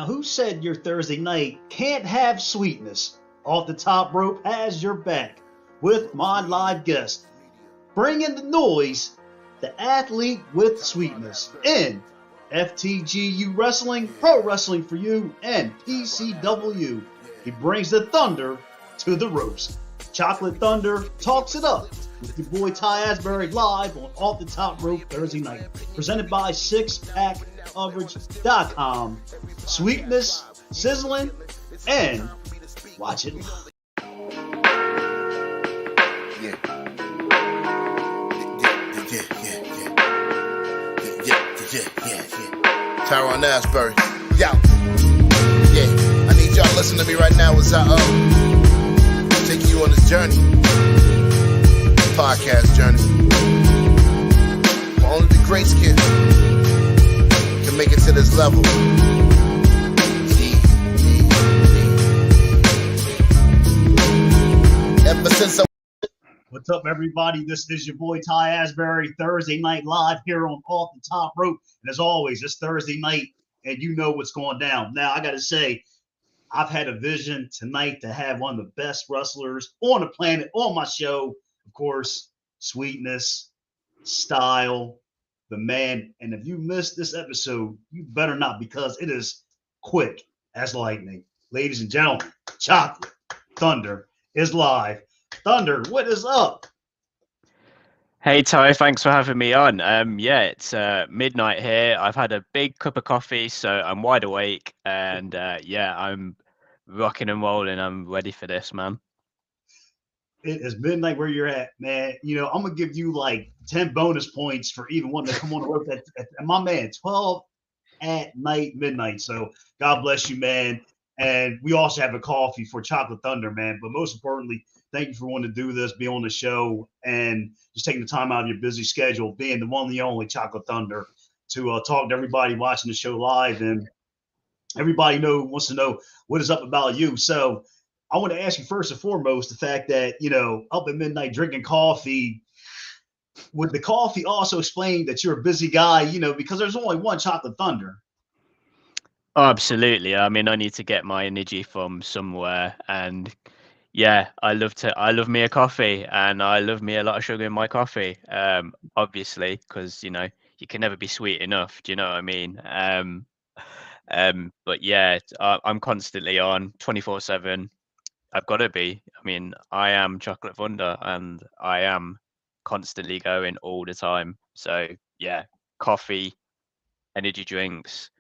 Now, who said your Thursday night can't have sweetness? Off the Top Rope has your back with my live guest. Bring in the noise, the athlete with sweetness in FTGU Wrestling, Pro Wrestling for You, and PCW. He brings the thunder to the ropes. Chocolate Thunder talks it up with your boy Ty Asbury live on Off the Top Rope Thursday night. Presented by SixPackCoverage.com. Sweetness, sizzling, and watch it live. Tyrone Asbury. Yo. Yeah. I need y'all to listen to me right now as I take you on this journey. Podcast journey. Where only the greats can make it to this level. Ever since What's up, everybody? This is your boy Ty Asbury, Thursday night live here on Off the Top Rope. And as always, it's Thursday night, and you know what's going down. Now, I got to say, I've had a vision tonight to have one of the best wrestlers on the planet on my show. Of course, Sweetness, Style, the man. And if you missed this episode, you better not, because it is quick as lightning. Ladies and gentlemen, Chocolate Thunder is live. Thunder, what is up? Hey Ty, thanks for having me on. It's midnight here. I've had a big cup of coffee, so I'm wide awake, and I'm rocking and rolling. I'm ready for this, man. It is midnight where you're at, man. You know, I'm gonna give you like 10 bonus points for even wanting to come on the road at my man, 12 at night, midnight. So God bless you, man. And we also have a coffee for Chocolate Thunder, man. But most importantly, thank you for wanting to do this, be on the show, and just taking the time out of your busy schedule, being the one and the only Chocolate Thunder, to talk to everybody watching the show live. And everybody wants to know what is up about you. So I want to ask you first and foremost the fact that, you know, up at midnight drinking coffee, would the coffee also explain that you're a busy guy, you know, because there's only one Chocolate Thunder? Oh, absolutely. I mean, I need to get my energy from somewhere, and yeah, I love me a coffee, and I love me a lot of sugar in my coffee. Obviously, because you know you can never be sweet enough. Do you know what I mean? But yeah, I'm constantly on 24/7. I've got to be. I mean, I am Chocolate Thunder, and I am constantly going all the time. So yeah, coffee, energy drinks,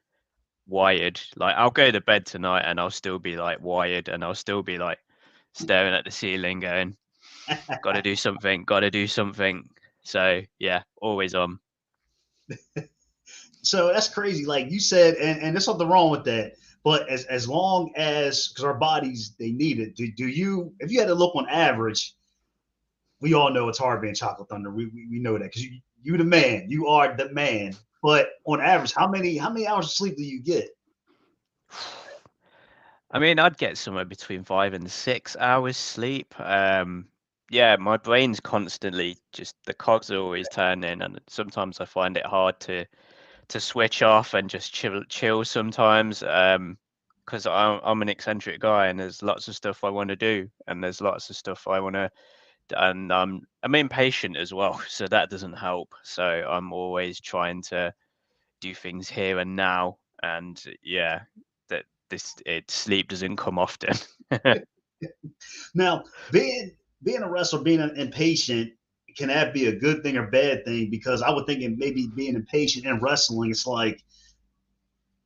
wired. Like I'll go to bed tonight and I'll still be like wired, and I'll still be like staring at the ceiling going, gotta do something. So yeah, always on. So that's crazy. Like you said, and there's something wrong with that. But as long as, because our bodies, they need it. Do you, if you had to look on average, we all know it's hard being Chocolate Thunder. We know that because you the man. You are the man. But on average, how many hours of sleep do you get? I mean, I'd get somewhere between 5 and 6 hours sleep. Yeah, my brain's constantly just, the cogs are always turning, and sometimes I find it hard to switch off and just chill sometimes. Because I'm an eccentric guy, and there's lots of stuff I want to do, and there's lots of stuff I want to, and I'm impatient as well, so that doesn't help. So I'm always trying to do things here and now, and yeah, that sleep doesn't come often. Now, being a wrestler, being impatient, can that be a good thing or bad thing? Because I would think it maybe being impatient in wrestling, it's like,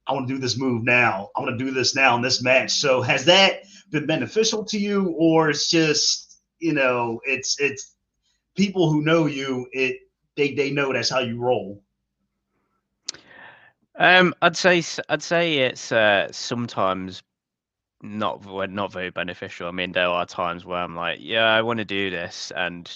I want to do this move now. I want to do this now in this match. So has that been beneficial to you, or it's just, you know, it's people who know you, they know that's how you roll? I'd say it's sometimes not very beneficial. I mean, there are times where I'm like, yeah, I want to do this, and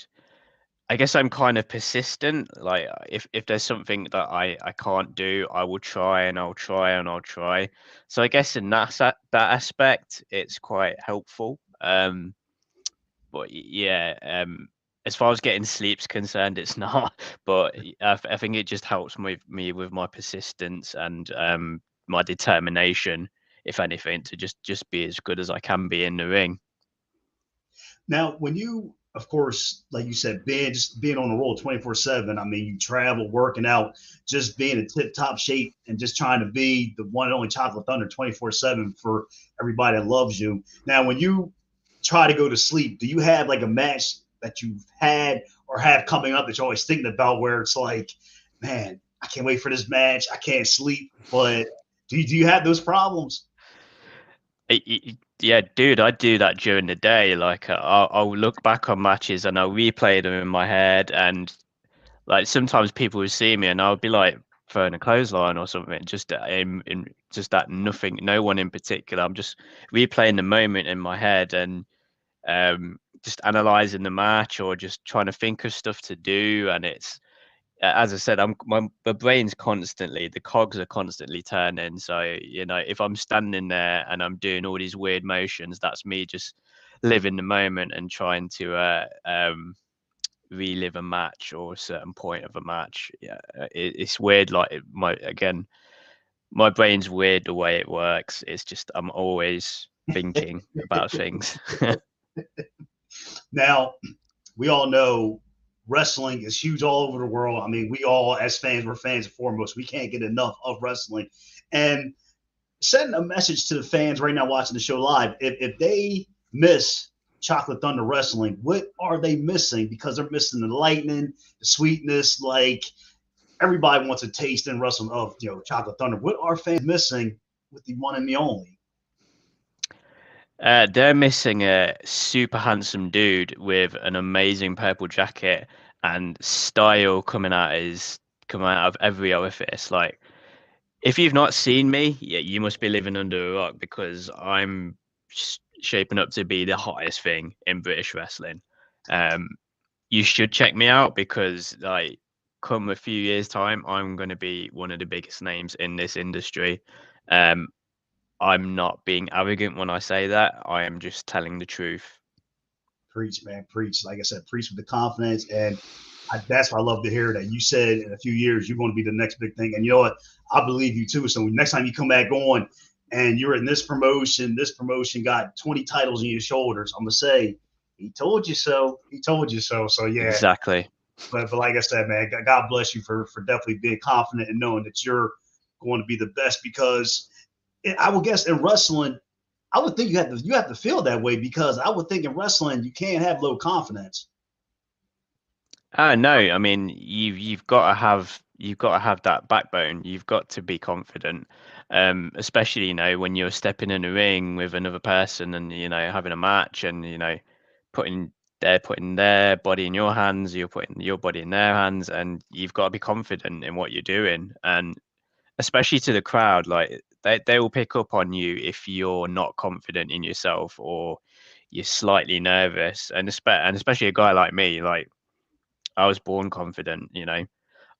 I guess I'm kind of persistent. Like if there's something that I can't do, I will try and I'll try and I'll try. So I guess in that aspect, it's quite helpful. But yeah, as far as getting sleep's concerned, it's not. But I think it just helps me with my persistence and my determination if anything, to just be as good as I can be in the ring. Now, when you, of course, like you said, being on the roll 24/7. I mean, you travel, working out, just being in tip top shape, and just trying to be the one and only Chocolate Thunder 24/7 for everybody that loves you. Now, when you try to go to sleep, do you have like a match that you've had or have coming up that you're always thinking about, where it's like, man, I can't wait for this match, I can't sleep? But do you have those problems? Yeah, dude, I do that during the day. Like, I'll look back on matches and I'll replay them in my head, and like sometimes people will see me and I'll be like throwing a clothesline or something, just in just that nothing, no one in particular. I'm just replaying the moment in my head and just analyzing the match or just trying to think of stuff to do. And it's as I said, my brain's constantly, the cogs are constantly turning. So, you know, if I'm standing there and I'm doing all these weird motions, that's me just living the moment and trying to relive a match or a certain point of a match. Yeah, it's weird. Like my brain's weird the way it works. It's just I'm always thinking about things. Now, we all know wrestling is huge all over the world. I mean, we all, as fans, we're fans foremost. We can't get enough of wrestling. And sending a message to the fans right now watching the show live, if they miss Chocolate Thunder Wrestling, what are they missing? Because they're missing the lightning, the sweetness. Like, everybody wants a taste in wrestling of, Chocolate Thunder. What are fans missing with the one and the only? They're missing a super handsome dude with an amazing purple jacket and style coming out of every orifice. Like, if you've not seen me, yeah, you must be living under a rock, because I'm shaping up to be the hottest thing in British wrestling. You should check me out, because like come a few years time, I'm going to be one of the biggest names in this industry. I'm not being arrogant when I say that. I am just telling the truth. Preach, man, preach. Like I said, preach with the confidence. And that's what I love to hear, that you said in a few years you're going to be the next big thing. And you know what? I believe you too. So next time you come back on and you're in this promotion got 20 titles on your shoulders, I'm going to say, he told you so. He told you so. So, yeah. Exactly. But like I said, man, God bless you for definitely being confident and knowing that you're going to be the best, because I would guess in wrestling, I would think you have to feel that way, because I would think in wrestling you can't have low confidence. No, I mean you've got to have that backbone. You've got to be confident, especially when you're stepping in a ring with another person and having a match, and putting their body in your hands, you're putting your body in their hands, and you've got to be confident in what you're doing. And especially to the crowd, like they will pick up on you if you're not confident in yourself or you're slightly nervous. And especially a guy like me, like I was born confident.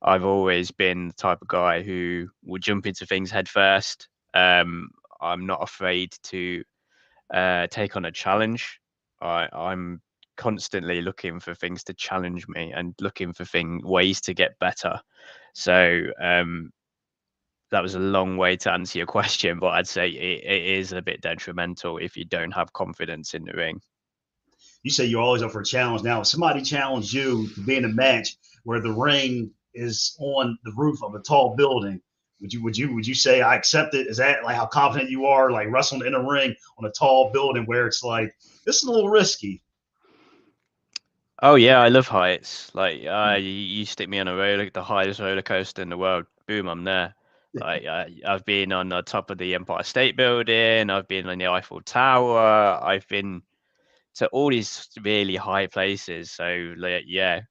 I've always been the type of guy who will jump into things head first. I'm not afraid to take on a challenge. I'm constantly looking for things to challenge me and looking for ways to get better. So that was a long way to answer your question, but I'd say it is a bit detrimental if you don't have confidence in the ring. You say you're always up for a challenge. Now, if somebody challenged you to be in a match where the ring is on the roof of a tall building, would you say I accept it? Is that like how confident you are, like wrestling in a ring on a tall building where it's like, this is a little risky? Oh yeah, I love heights. Like you stick me on the highest roller coaster in the world, boom, I'm there. Like I've been on the top of the Empire State Building, I've been on the Eiffel Tower, I've been to all these really high places. So like, yeah,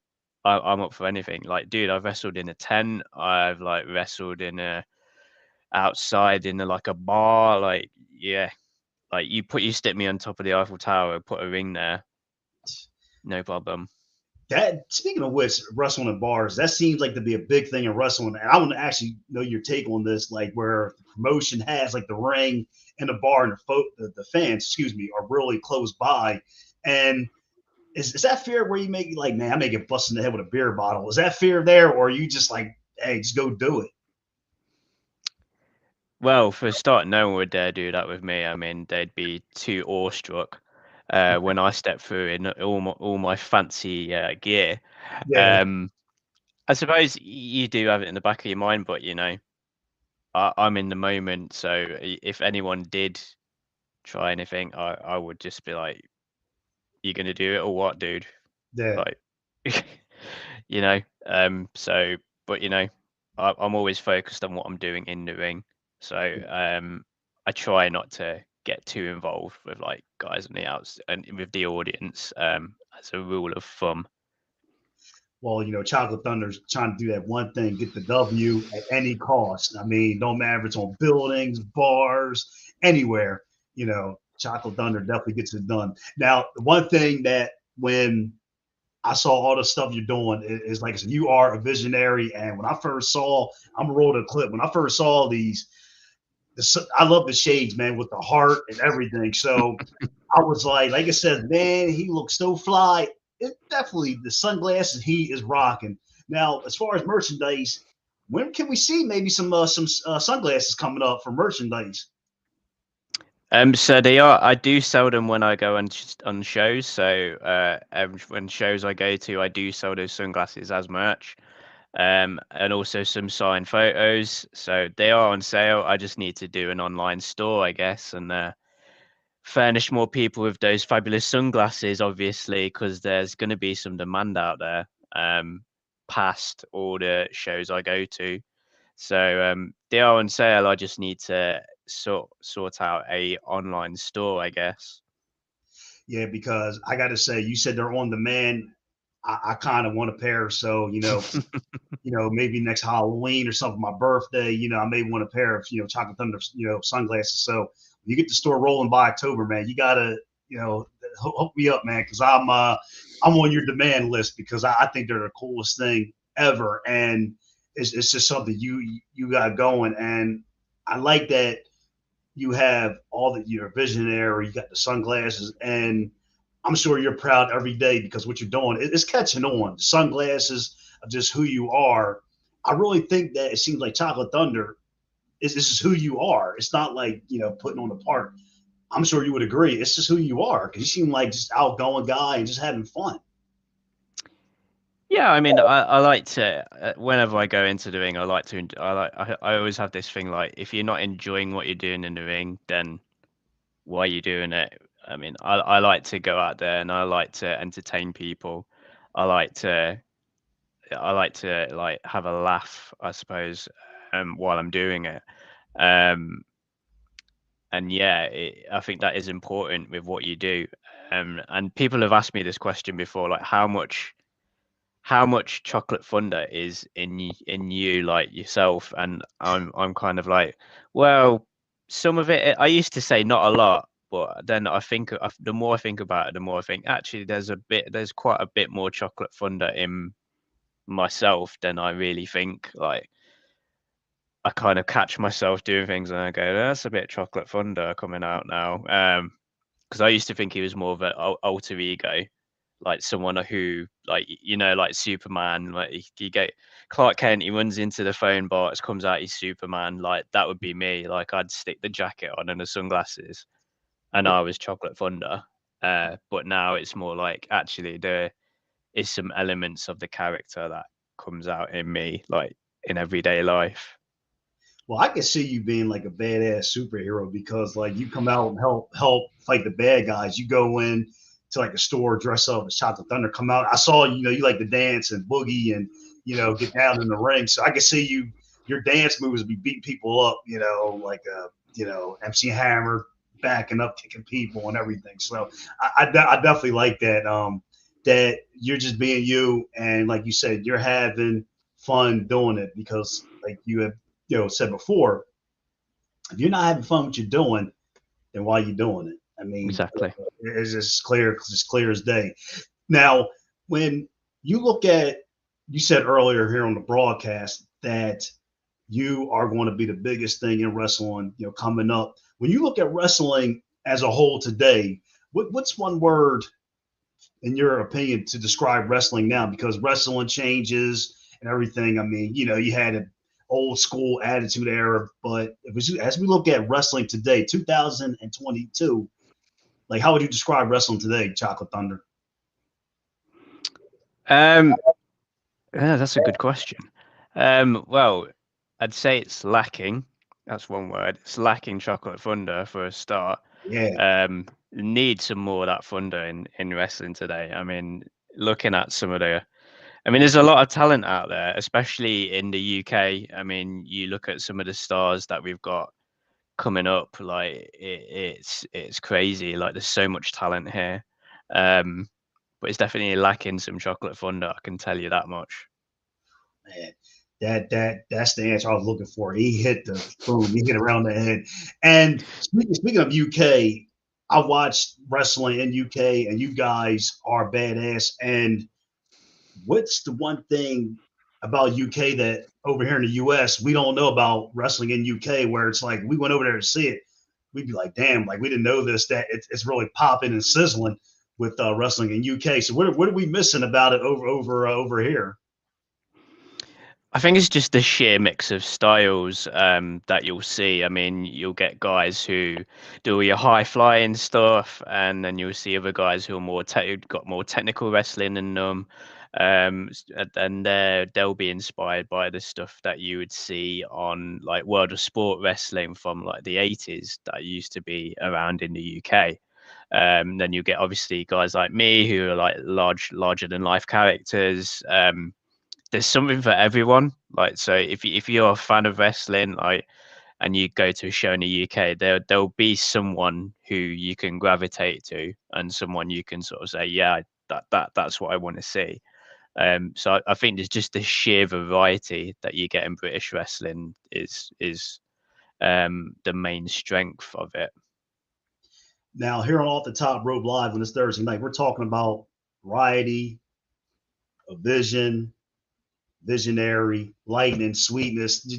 I'm up for anything. Like, dude, I've wrestled in a tent. I've like wrestled in outside in like a bar. Like, yeah, like you stick me on top of the Eiffel Tower, put a ring there, no problem. That, speaking of which, wrestling in bars, that seems like to be a big thing in wrestling. And I want to actually know your take on this, like where the promotion has like the ring and the bar, and the fans, are really close by. And is that fear where you make like, man, I may get busted in the head with a beer bottle? Is that fear there, or are you just like, hey, just go do it? Well, for a start, no one would dare do that with me. I mean, they'd be too awestruck when I step through in all my fancy gear. Yeah, Um, I suppose you do have it in the back of your mind, but I'm in the moment, so if anyone did try anything, I would just be like, "You gonna do it or what, dude?" yeah. Like, you know. So, but I'm always focused on what I'm doing in the ring. So, I try not to get too involved with like guys on the outs and with the audience. As a rule of thumb. Well, Chocolate Thunder's trying to do that one thing, get the W at any cost. I mean, don't matter if it's on buildings, bars, anywhere. Chocolate Thunder definitely gets it done. Now, the one thing that when I saw all the stuff you're doing is like I said, you are a visionary. And when I first saw, I'm gonna roll the clip. When I first saw these, I love the shades, man, with the heart and everything. So I was like I said, man, he looks so fly. It definitely the sunglasses he is rocking. Now, as far as merchandise, when can we see maybe some sunglasses coming up for merchandise? So they are. I do sell them when I go on shows. So when shows I go to, I do sell those sunglasses as merch. And also some signed photos. So they are on sale. I just need to do an online store, I guess, and furnish more people with those fabulous sunglasses, obviously, because there's going to be some demand out there. Past all the shows I go to. So they are on sale. I just need to sort out a online store, I guess. Yeah, because I got to say, you said they're on demand. I kind of want a pair, so maybe next Halloween or something, my birthday, I may want a pair of Chocolate Thunder, sunglasses. So when you get the store rolling by October, man, you gotta hook me up, man, because I'm on your demand list because I think they're the coolest thing ever, and it's just something you got going, and I like that you have all that you're a visionary, you got the sunglasses, and I'm sure you're proud every day because what you're doing it's catching on. The sunglasses of just who you are. I really think that it seems like Chocolate Thunder is this is who you are. It's not like putting on a part. I'm sure you would agree. It's just who you are because you seem like just outgoing guy and just having fun. Yeah, I mean, I like to whenever I go into the ring, I like to I always have this thing like if you're not enjoying what you're doing in the ring, then why are you doing it? I mean, I like to go out there and I like to entertain people. I like to like have a laugh, I suppose, while I'm doing it. Um, and yeah, I think that is important with what you do. And people have asked me this question before, like how much chocolate thunder is in you like yourself, and I'm kind of like, well, some of it I used to say not a lot, but then I think the more I think about it, the more I think actually there's quite a bit more chocolate thunder in myself than I really think. Like I kind of catch myself doing things and I go, that's a bit chocolate thunder coming out now. Because I used to think he was more of an alter ego, like someone who, like like Superman. Like you get Clark Kent, he runs into the phone box, comes out, he's Superman. Like that would be me. Like I'd stick the jacket on and the sunglasses, and I was Chocolate Thunder. But now it's more like actually there is some elements of the character that comes out in me, like in everyday life. Well, I can see you being like a badass superhero because like you come out and help fight the bad guys. You go in to like a store, dress up as Chocolate Thunder, come out. I saw you like to dance and boogie and get down in the ring. So I can see your dance moves would be beating people up, like MC Hammer backing up, kicking people and everything. So I definitely like that. That you're just being you, and like you said, you're having fun doing it because like you have said before, if you're not having fun with what you're doing, then why are you doing it? I mean, Exactly. it's just clear as day. Now, when you look at, you said earlier here on the broadcast that you are going to be the biggest thing in wrestling, coming up. When you look at wrestling as a whole today, what's one word, in your opinion, to describe wrestling now? Because wrestling changes and everything. I mean, you had old school attitude era. But as we look at wrestling today, 2022, like how would you describe wrestling today, Chocolate Thunder? Yeah, that's a good question. Well, I'd say it's lacking. That's one word. It's lacking chocolate thunder for a start. Yeah, Need some more of that thunder in wrestling today. I mean, looking at some of there's a lot of talent out there, especially in the UK. I mean, you look at some of the stars that we've got coming up, like it's crazy. Like there's so much talent here. Um, but it's definitely lacking some chocolate thunder, I can tell you that much. man. That's the answer I was looking for. He hit the boom. He hit around the head. And speaking of UK, I watched wrestling in UK, and you guys are badass. And what's the one thing about UK that over here in the US we don't know about wrestling in UK? Where it's like we went over there to see it, we'd be like, damn, like we didn't know this. That it's really popping and sizzling with wrestling in UK. So what are we missing about it over here? I think it's just the sheer mix of styles that you'll see. I mean, you'll get guys who do all your high flying stuff, and then you'll see other guys who are got more technical wrestling in them. And they'll be inspired by the stuff that you would see on like World of Sport wrestling from like the 80s that used to be around in the UK. Then you get obviously guys like me who are like larger than life characters. There's something for everyone. Like, so if you're a fan of wrestling, like, and you go to a show in the UK, there'll be someone who you can gravitate to, and someone you can sort of say, yeah, that's what I want to see. So I think there's just the sheer variety that you get in British wrestling is the main strength of it. Now, here on Off the Top Rope Live on this Thursday night, we're talking about variety, a vision, visionary, lightning, sweetness.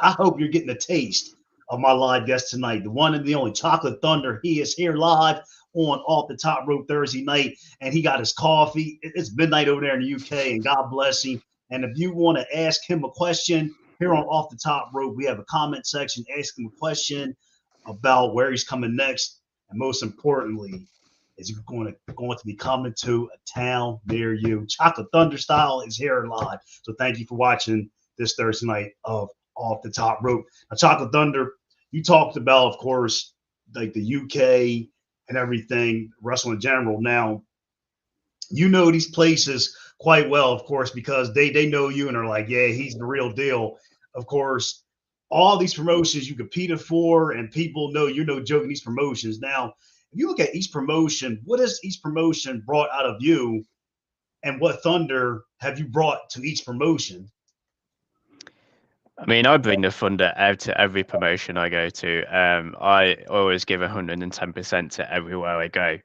I hope you're getting a taste of my live guest tonight, the one and the only Chocolate Thunder. He is here live on Off the Top Rope Thursday night, and he got his coffee. It's midnight over there in the UK, and God bless him. And if you want to ask him a question here on Off the Top Rope, we have a comment section. Ask him a question about where he's coming next, and most importantly, is going to be coming to a town near you. Chocolate Thunder style is here live. So thank you for watching this Thursday night of Off the Top Rope. Now, Chocolate Thunder, you talked about, of course, like the UK and everything, wrestling in general. Now, you know these places quite well, of course, because they know you and are like, yeah, he's the real deal. Of course, all these promotions you competed for, and people know you're no joke in these promotions. Now, if you look at each promotion, what has each promotion brought out of you, and what thunder have you brought to each promotion? I mean, I bring the thunder out to every promotion I go to. I always give 110% to everywhere I go.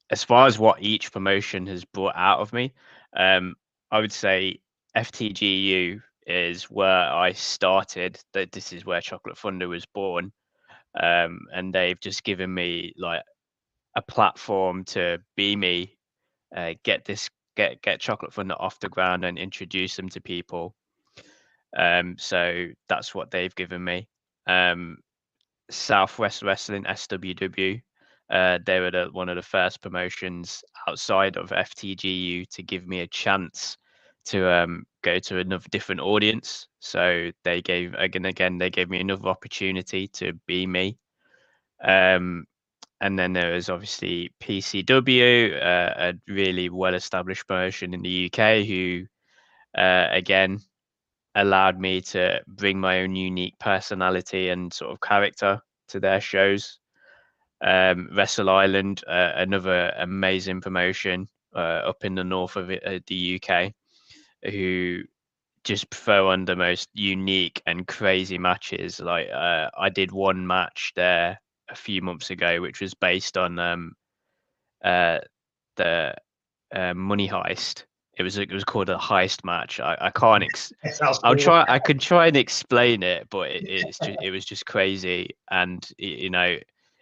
As far as what each promotion has brought out of me, I would say FTGU is where I started. That this is where Chocolate Thunder was born, and they've just given me like a platform to be me, get Chocolate Thunder off the ground and introduce them to people. So that's what they've given me. Southwest Wrestling (SWW). They were one of the first promotions outside of FTGU to give me a chance to go to another different audience. So they gave they gave me another opportunity to be me. And then there was obviously PCW, a really well-established promotion in the UK, who again allowed me to bring my own unique personality and sort of character to their shows. Wrestle Island, another amazing promotion up in the north of the UK, who just throw on the most unique and crazy matches. Like I did one match there a few months ago, which was based on the money heist. It was called a heist match. I can't. That sounds cool. I could try and explain it, but it was just crazy, and you know,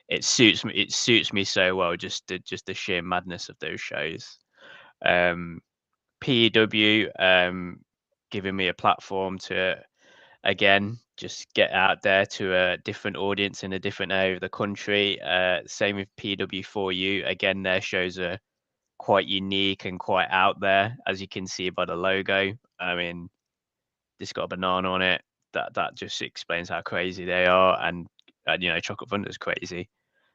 it suits me. It suits me so well. Just the sheer madness of those shows. PEW. giving me a platform to, again, just get out there to a different audience in a different area of the country. Same with PW4U. Again, their shows are quite unique and quite out there, as you can see by the logo. I mean, it's got a banana on it. That just explains how crazy they are, and you know, Chocolate Thunder's crazy,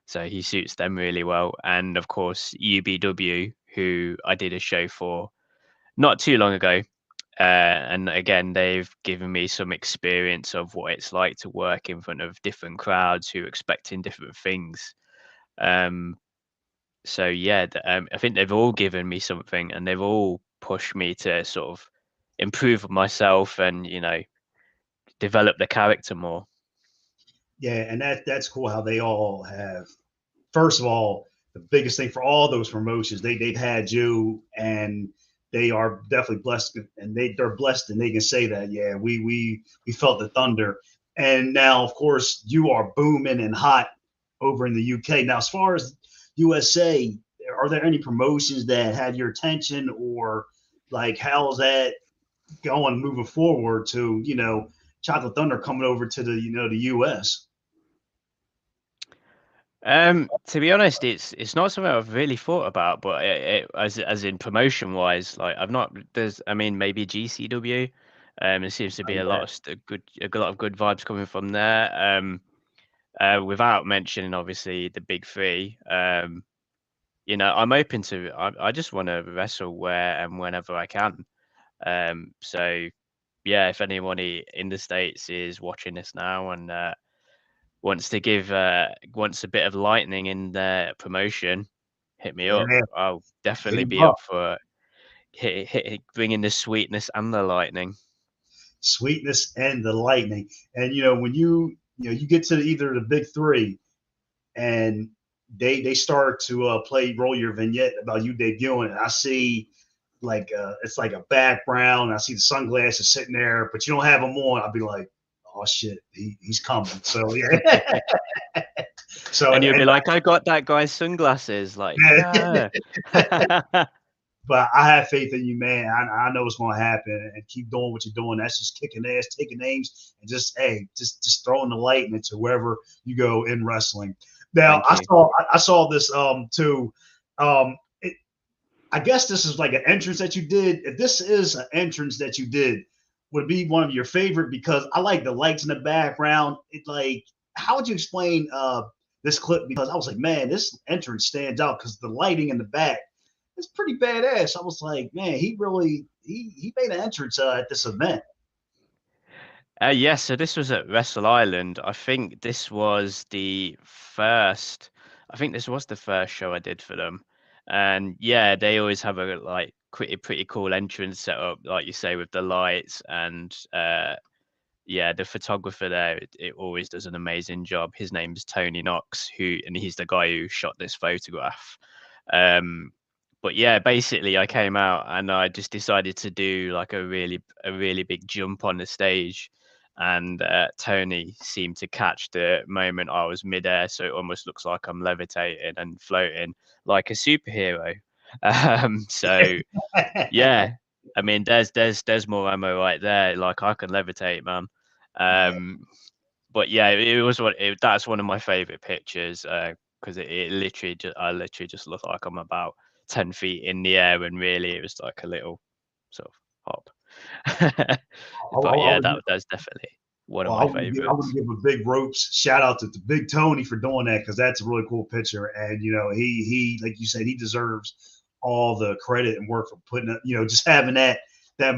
so he suits them really well. And of course, UBW, who I did a show for not too long ago, and again, they've given me some experience of what it's like to work in front of different crowds who are expecting different things. So yeah, I think they've all given me something, and they've all pushed me to sort of improve myself and, you know, develop the character more. Yeah, and that's cool how they all have. First of all, the biggest thing for all those promotions, they've had you, and they are definitely blessed, and they're blessed, and they can say that. Yeah, we felt the thunder, and now of course you are booming and hot over in the UK. Now, as far as USA, are there any promotions that had your attention, or like how's that going moving forward to Chocolate Thunder coming over to the US? To be honest, it's not something I've really thought about, but as in promotion wise, like I've not. There's, I mean, maybe GCW. There seems to be a lot of a lot of good vibes coming from there. Without mentioning obviously the big three. You know, I'm open to. I just want to wrestle where and whenever I can. So yeah, if anyone in the States is watching this now and wants to give wants a bit of lightning in their promotion, hit me up. Yeah, I'll hit definitely 'em be up. up for bringing the sweetness and the lightning. Sweetness and the lightning. And when you get to either the big three, and they start to roll your vignette about you debuting, and I see like it's like a background. I see the sunglasses sitting there, but you don't have them on. I'll be like, oh shit, he's coming. So yeah. So And you'll be like, I got that guy's sunglasses. Like, yeah. but I have faith in you, man. I know it's going to happen, and keep doing what you're doing. That's just kicking ass, taking names, and just throwing the light into wherever you go in wrestling. Now, I saw this too. I guess this is like an entrance that you did. If this is an entrance that you did, would it be one of your favorite? Because I like the lights in the background. How would you explain this clip? Because I was like, man, this entrance stands out because the lighting in the back is pretty badass. I was like, man, he really he made an entrance at this event. Yes, so this was at Wrestle Island. I think this was the first. I think this was the first show I did for them, and yeah, they always have a like pretty cool entrance set up, like you say, with the lights and yeah, the photographer there, it always does an amazing job. His name's Tony Knox, and he's the guy who shot this photograph. Um, but yeah, basically, I came out and I just decided to do like a really big jump on the stage, and Tony seemed to catch the moment I was midair, so it almost looks like I'm levitating and floating like a superhero. So yeah, I mean, there's more ammo right there. Like I can levitate, man. But yeah, that's one of my favorite pictures because it literally I literally just look like I'm about 10 feet in the air, and really it was like a little sort of hop. But yeah, that's definitely one of Well, I my want to favorites. give a big ropes shout out to Big Tony for doing that, because that's a really cool picture, and he like you said, he deserves all the credit and work for putting it, just having that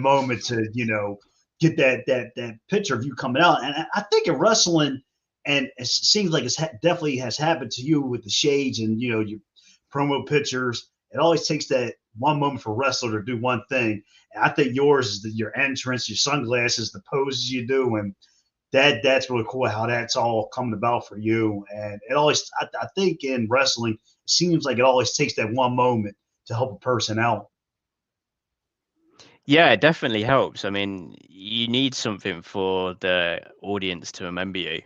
moment to get that picture of you coming out. And I think in wrestling, and it seems like it's definitely has happened to you with the shades and your promo pictures. It always takes that one moment for a wrestler to do one thing. And I think yours is your entrance, your sunglasses, the poses you do, and that's really cool how that's all coming about for you. And it always, I think in wrestling, it seems like it always takes that one moment to help a person out. Yeah, it definitely helps. I mean, you need something for the audience to remember you,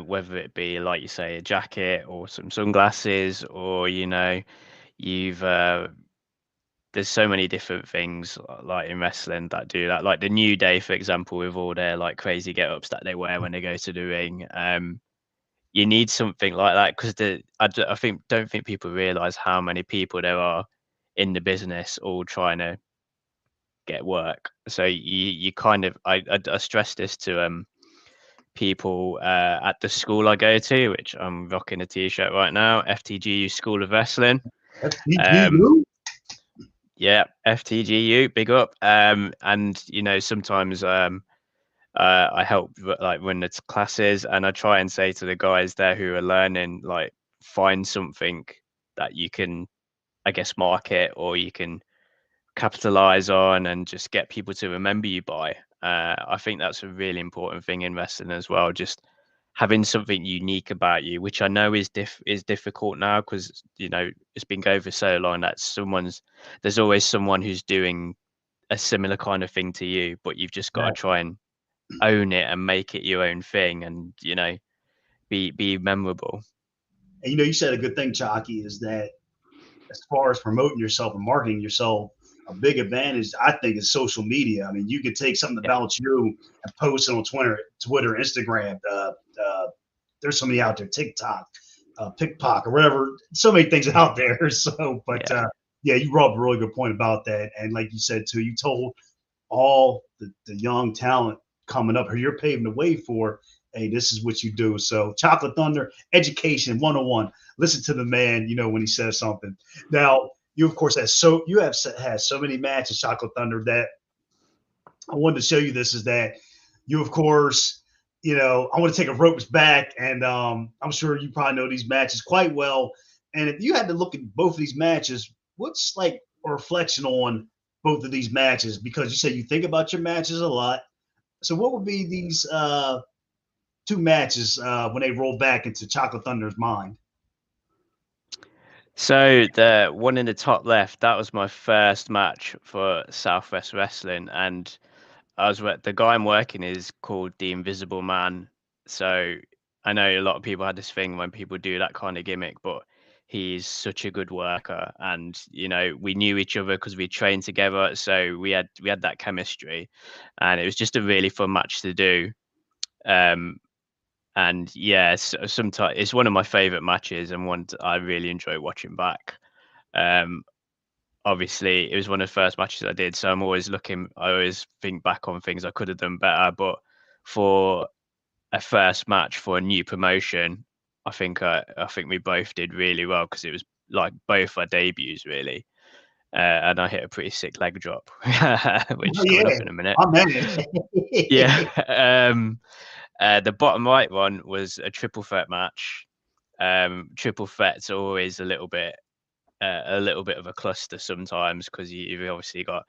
whether it be, like you say, a jacket or some sunglasses, or you've there's so many different things like in wrestling that do that. Like the New Day, for example, with all their like crazy get-ups that they wear when they go to the ring. You need something like that because don't think people realize how many people there are in the business all trying to get work. So you kind of I stress this to people at the school I go to, which I'm rocking a t-shirt right now, FTGU School of Wrestling. FTGU? Yeah, FTGU, big up. And you know, sometimes I help like run the classes, and I try and say to the guys there who are learning, like, find something that you can, I guess, market or you can capitalize on and just get people to remember you by. I think that's a really important thing in wrestling as well. Just having something unique about you, which I know is difficult now because you know it's been going for so long that there's always someone who's doing a similar kind of thing to you, but you've just got to try and own it and make it your own thing, and you know, be memorable. And you know, you said a good thing, Chalky, is that as far as promoting yourself and marketing yourself, a big advantage I think is social media. I mean, you could take something about you and post it on Twitter, Instagram. There's so many out there, TikTok, PikPok, or whatever. So many things out there. So, but yeah, you brought up a really good point about that. And like you said too, you told all the young talent coming up, who you're paving the way for, hey, this is what you do. So Chocolate Thunder, education 101. Listen to the man, you know, when he says something. Now, you of course have had so many matches, Chocolate Thunder, that I wanted to show you this is that you of course, you know, I want to take a ropes back, and I'm sure you probably know these matches quite well. And if you had to look at both of these matches, what's like a reflection on both of these matches? Because you said you think about your matches a lot. So what would be these two matches when they roll back into Chocolate Thunder's mind? So the one in the top left, that was my first match for Southwest Wrestling, and the guy I'm working is called the Invisible Man. So I know a lot of people had this thing when people do that kind of gimmick, but he's such a good worker, and you know, we knew each other because we trained together, so we had that chemistry, and it was just a really fun match to do. And yeah, sometimes it's one of my favorite matches and one I really enjoy watching back. Obviously, it was one of the first matches I did, so I always think back on things I could have done better. But for a first match for a new promotion, I think we both did really well because it was like both our debuts really. And I hit a pretty sick leg drop, which is coming up in a minute. Yeah. The bottom right one was a triple threat match. Triple threats are always a little bit of a cluster sometimes because you've obviously got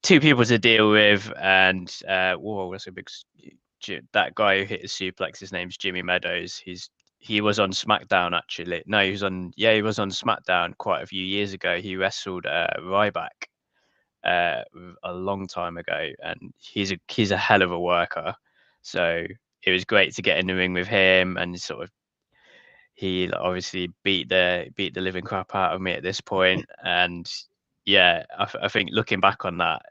two people to deal with, and whoa, that's a big. That guy who hit his suplex, his name's Jimmy Meadows. He was on SmackDown actually. No, he was on SmackDown quite a few years ago. He wrestled Ryback a long time ago, and he's a hell of a worker. So it was great to get in the ring with him, and sort of he obviously beat the living crap out of me at this point. And yeah, I think looking back on that,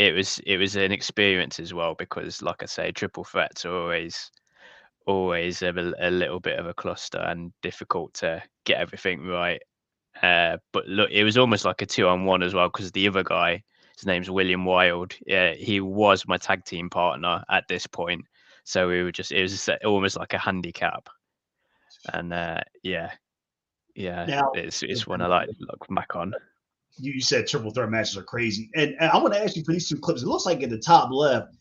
it was an experience as well because, like I say, triple threats are always a little bit of a cluster and difficult to get everything right. But look, it was almost like a 2-on-1 as well because the other guy, his name's William Wild. He was my tag team partner at this point, so it was almost like a handicap. And yeah, now, it's one I like look back on. You said triple threat matches are crazy, and I want to ask you for these two clips. It looks like in the top left,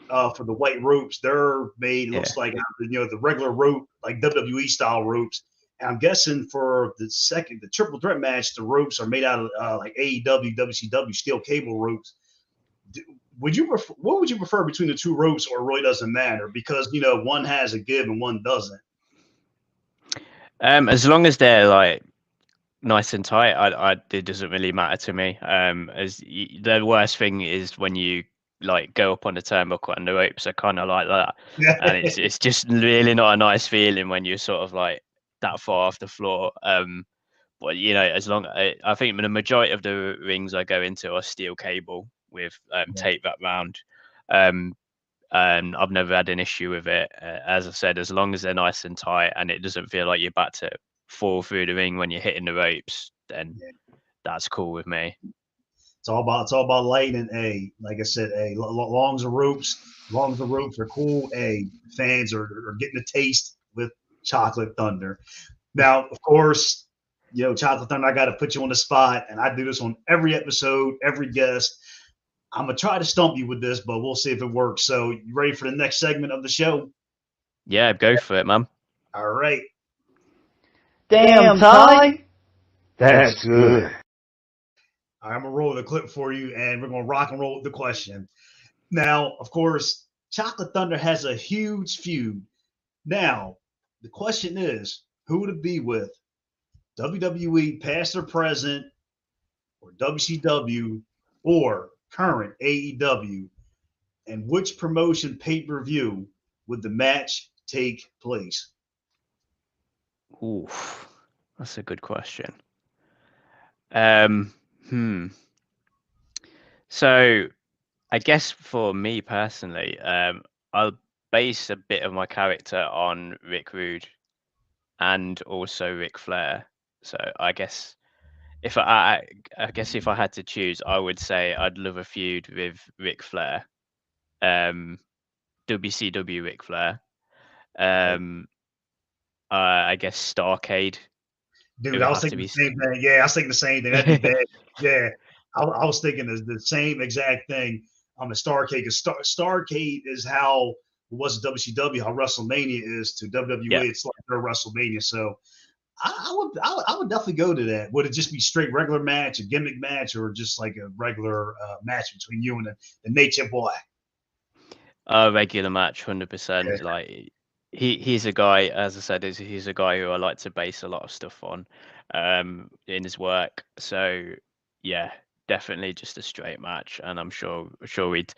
for the white ropes, they're made. It looks like the regular rope, like WWE style ropes. And I'm guessing for the triple threat match, the ropes are made out of like AEW, WCW steel cable ropes. What would you prefer between the two ropes, or it really doesn't matter because one has a give and one doesn't? As long as they're like nice and tight, it doesn't really matter to me. The worst thing is when you like go up on the turnbuckle and the ropes are kind of like that, and it's just really not a nice feeling when you're sort of like that far off the floor. But as long I think the majority of the rings I go into are steel cable with tape wrapped round. And I've never had an issue with it. As I said, as long as they're nice and tight and it doesn't feel like you're about to fall through the ring when you're hitting the ropes, then that's cool with me. It's all about light and like I said, long as the ropes are cool. Fans are getting a taste with Chocolate Thunder. Now, of course, Chocolate Thunder, I got to put you on the spot, and I do this on every episode, every guest. I'm gonna try to stump you with this, but we'll see if it works. So, you ready for the next segment of the show? Yeah, go for it, man. All right. Damn, Ty. That's good. All right, I'm gonna roll the clip for you, and we're gonna rock and roll with the question. Now, of course, Chocolate Thunder has a huge feud. Now, the question is, who would it be with? WWE, past or present, or WCW, or current AEW? And which promotion pay-per-view would the match take place? Oof, that's a good question. So I guess for me personally, I'll base a bit of my character on Rick Rude and also Ric Flair. So I guess if I had to choose, I would say I'd love a feud with Ric Flair, WCW Ric Flair. I guess Starcade. Dude, I was thinking the same thing. Yeah, I was thinking the same thing. That'd be bad. Yeah, I was thinking the same exact thing on the Starcade. Because Starcade is how was WCW, how WrestleMania is to WWE. Yeah. It's like their WrestleMania. So I would definitely go to that. Would it just be straight regular match, a gimmick match, or just like a regular match between you and the Nature Boy? A regular match, 100%. Yeah. Like he's a guy, as I said, he's a guy who I like to base a lot of stuff on in his work. So yeah, definitely just a straight match, and I'm sure we'd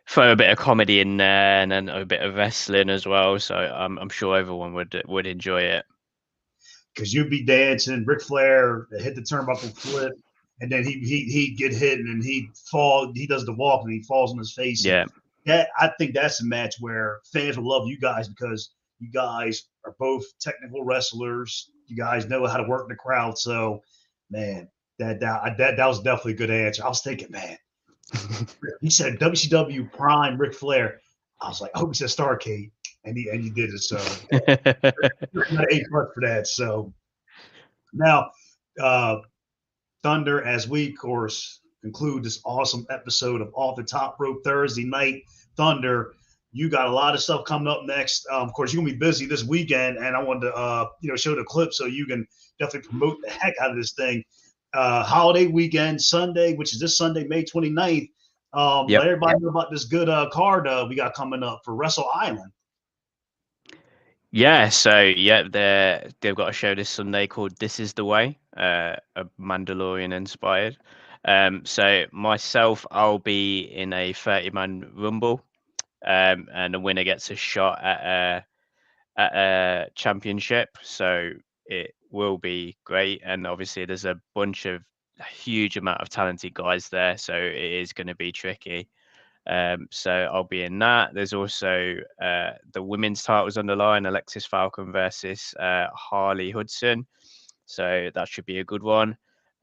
throw a bit of comedy in there and then a bit of wrestling as well. So I'm sure everyone would enjoy it. Because you'd be dancing, Ric Flair hit the turnbuckle flip, and then he'd get hit and he'd fall. He does the walk and he falls on his face. Yeah. I think that's a match where fans will love you guys because you guys are both technical wrestlers. You guys know how to work the crowd. So, man, that was definitely a good answer. I was thinking, man, he said WCW Prime Ric Flair. I was like, I hope he said Starcade, and you did it. So, A+ for that. So, now, Thunder, as we, of course, conclude this awesome episode of Off the Top Rope Thursday Night Thunder. You got a lot of stuff coming up next. Of course, you're gonna be busy this weekend, and I wanted to show the clip so you can definitely promote the heck out of this thing. Holiday weekend, Sunday, which is this Sunday, May 29th. Let everybody know about this good card we got coming up for Wrestle Island. Yeah, so they've got a show this Sunday called This Is the Way, a Mandalorian inspired. So myself, I'll be in a 30-man rumble, and the winner gets a shot at a championship. So it will be great, and obviously there's a huge amount of talented guys there, so it is going to be tricky. So I'll be in that. There's also the women's titles on the line, Alexis Falcon versus Harley Hudson. So that should be a good one.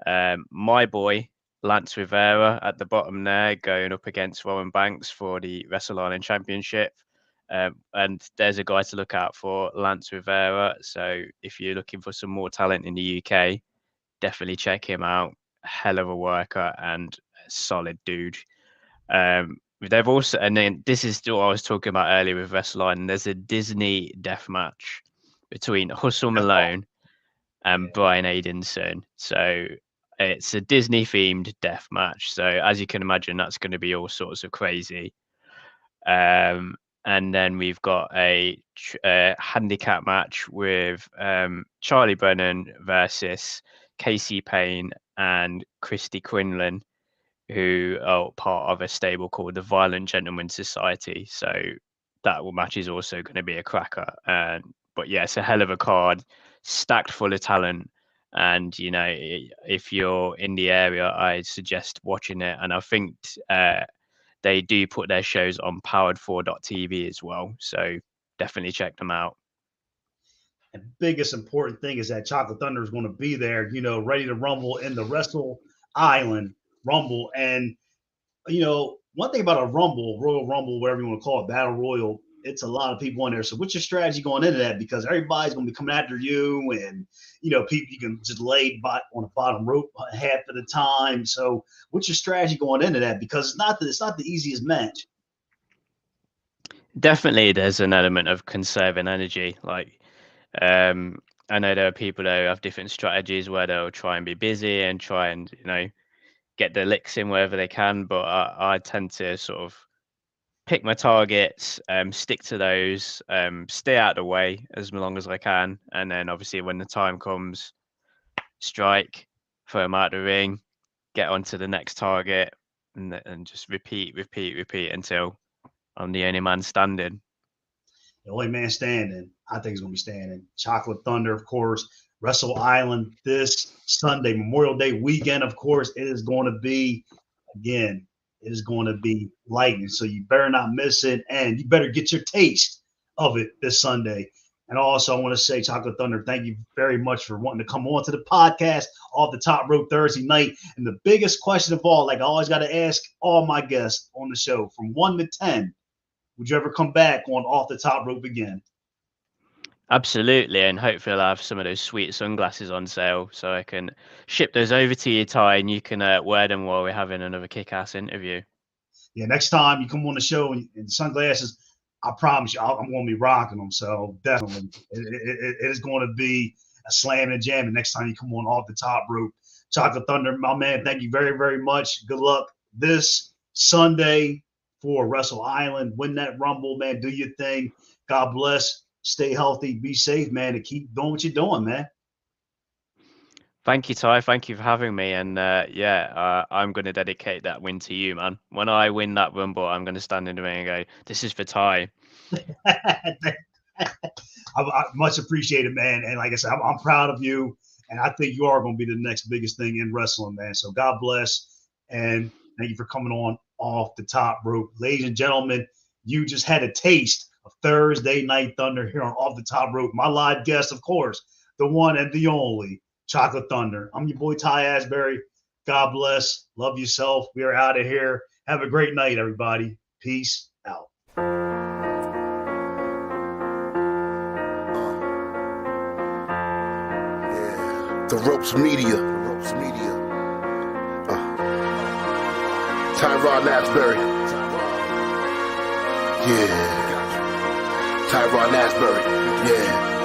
My boy, Lance Rivera at the bottom there, going up against Warren Banks for the Wrestle Island Championship. And there's a guy to look out for, Lance Rivera. So if you're looking for some more talent in the UK, definitely check him out. Hell of a worker and a solid dude. They've also, and then this is what I was talking about earlier with Wrestle Island. There's a Disney death match between Hustle Malone and Brian Aidenson. So it's a Disney themed death match. So as you can imagine, that's going to be all sorts of crazy. And then we've got a handicap match with Charlie Brennan versus Casey Payne and Christy Quinlan, who are part of a stable called the Violent Gentleman Society. So that match is also going to be a cracker. But yeah, it's a hell of a card, stacked full of talent. And if you're in the area, I suggest watching it. And I think they do put their shows on powered4.tv as well, so definitely check them out. And biggest important thing is that Chocolate Thunder is going to be there, ready to rumble in the Wrestle Island Rumble. And one thing about a Rumble, Royal Rumble, whatever you want to call it, Battle Royal, it's a lot of people in there. So what's your strategy going into that? Because everybody's going to be coming after you, and people you can just lay on the bottom rope half of the time. So what's your strategy going into that? Because it's not the easiest match. Definitely, there's an element of conserving energy. Like, I know there are people that have different strategies where they'll try and be busy and try and get the licks in wherever they can. But I tend to sort of pick my targets, stick to those, stay out of the way as long as I can, and then obviously when the time comes, strike, throw them out the ring, get onto the next target, and just repeat until I'm the only man standing. The only man standing, I think, is going to be standing. Chocolate Thunder, of course. Wrestle Island this Sunday, Memorial Day weekend, of course. It is going to be, again, it is going to be lightning. So you better not miss it, and you better get your taste of it this Sunday. And also, I want to say, Chocolate Thunder, thank you very much for wanting to come on to the podcast Off the Top Rope Thursday night. And the biggest question of all, like I always got to ask all my guests on the show, from 1 to 10, would you ever come back on Off the Top Rope again? Absolutely, and hopefully I'll have some of those sweet sunglasses on sale so I can ship those over to you, Ty, and you can wear them while we're having another kick-ass interview. Yeah, next time you come on the show in sunglasses, I promise you, I'm going to be rocking them. So definitely, it is going to be a slam and jam the next time you come on Off the Top Rope. Chocolate Thunder, my man, thank you very, very much. Good luck this Sunday for Wrestle Island. Win that Rumble, man. Do your thing. God bless. Stay healthy. Be safe, man, and keep doing what you're doing, man. Thank you, Ty. Thank you for having me. And I'm going to dedicate that win to you, man. When I win that Rumble, I'm going to stand in the ring and go, this is for Ty. I much appreciated, man. And like I said, I'm proud of you. And I think you are going to be the next biggest thing in wrestling, man. So God bless. And thank you for coming on Off the Top Rope. Ladies and gentlemen, you just had a taste of Thursday Night Thunder here on Off the Top Rope. My live guest, of course, the one and the only Chocolate Thunder. I'm your boy, Ty Asbury. God bless. Love yourself. We are out of here. Have a great night, everybody. Peace out. The Ropes Media. Tyrone Asbury. Yeah. Tyrone Asbury. Yeah.